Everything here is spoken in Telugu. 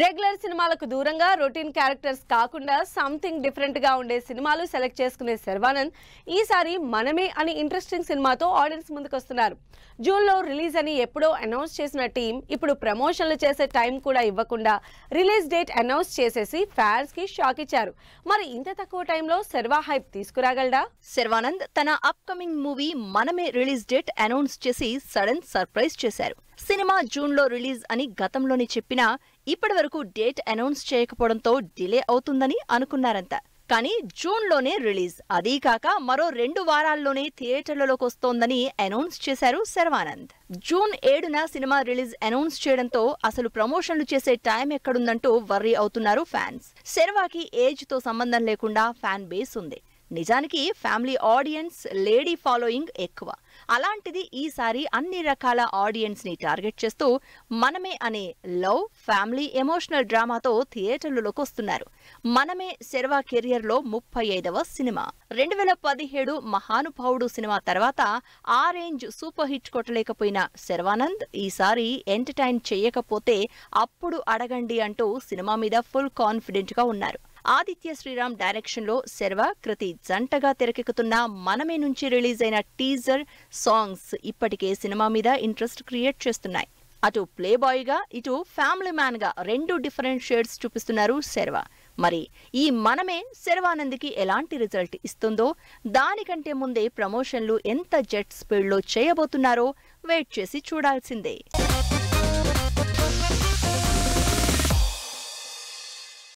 రెగ్యులర్ సినిమాలకు దూరంగా రొటీన్ క్యారెక్టర్స్ కాకుండా సంథింగ్ డిఫరెంట్ గా ఉండే సినిమాలు సెలెక్ట్ చేసుకునే శర్వానంద్ ఈసారి మనమే అని ఇంట్రెస్టింగ్ సినిమాతో ఆడియన్స్ ముందుకు వస్తున్నారు. జూన్ లో రిలీజ్ అని ఎప్పుడో అనౌన్స్ చేసిన టీం ఇప్పుడు ప్రమోషన్లు చేసే టైం కూడా ఇవ్వకుండా రిలీజ్ డేట్ అనౌన్స్ చేసేసి ఫ్యాన్స్ కి షాక్ ఇచ్చారు. మరి ఇంత తక్కువ టైంలో శర్వా హైప్ తీసుకురాగలడా? శర్వానంద్ తన అప్కమింగ్ మూవీ మనమే రిలీజ్ డేట్ అనౌన్స్ చేసి సడన్ సర్ప్రైజ్ చేశారు. సినిమా జూన్ లో రిలీజ్ అని గతంలోనే చెప్పినా ఇప్పటి వరకు డేట్ అనౌన్స్ చేయకపోవడంతో డిలే అవుతుందని అనుకున్నారంట. కానీ జూన్ లోనే రిలీజ్, అదీ కాక మరో 2 వారాల్లోనే థియేటర్లలోకి వస్తోందని అనౌన్స్ చేశారు శర్వానంద్. జూన్ 7న సినిమా రిలీజ్ అనౌన్స్ చేయడంతో అసలు ప్రమోషన్లు చేసే టైం ఎక్కడుందంటూ వర్రీ అవుతున్నారు ఫ్యాన్స్. శర్వాకి ఏజ్ తో సంబంధం లేకుండా ఫ్యాన్ బేస్ ఉంది. నిజానికి ఫ్యామిలీ ఆడియన్స్, లేడీ ఫాలోయింగ్ ఎక్కువ. అలాంటిది ఈసారి అన్ని రకాల ఆడియన్స్ ని టార్గెట్ చేస్తూ మనమే అనే లవ్, ఫ్యామిలీ, ఎమోషనల్ డ్రామాతో థియేటర్లలోకి వస్తున్నారు. మనమే శర్వా కెరియర్ లో 35వ సినిమా. 2017 మహానుభావుడు సినిమా తర్వాత ఆ రేంజ్ సూపర్ హిట్ కొట్టలేకపోయిన శర్వానంద్ ఈసారి ఎంటర్టైన్ చేయకపోతే అప్పుడు అడగండి అంటూ సినిమా మీద ఫుల్ కాన్ఫిడెంట్ గా ఉన్నారు. ఆదిత్య శ్రీరామ్ డైరెక్షన్ లో శర్వా, కృతి జంటగా తెరకెక్కుతున్న మనమే నుంచి రిలీజ్ అయిన టీజర్, సాంగ్స్ ఇప్పటికే సినిమా మీద ఇంట్రెస్ట్ క్రియేట్ చేస్తున్నాయి. అటు ప్లే బాయ్ గా, ఇటు ఫ్యామిలీ మ్యాన్ గా 2 డిఫరెంట్ షేడ్స్ చూపిస్తున్నారు శర్వా. మరి ఈ మనమే శర్వానంద్కి ఎలాంటి రిజల్ట్ ఇస్తుందో, దానికంటే ముందే ప్రమోషన్లు ఎంత జెట్ స్పీడ్ లో చేయబోతున్నారో వెయిట్ చేసి చూడాల్సిందే.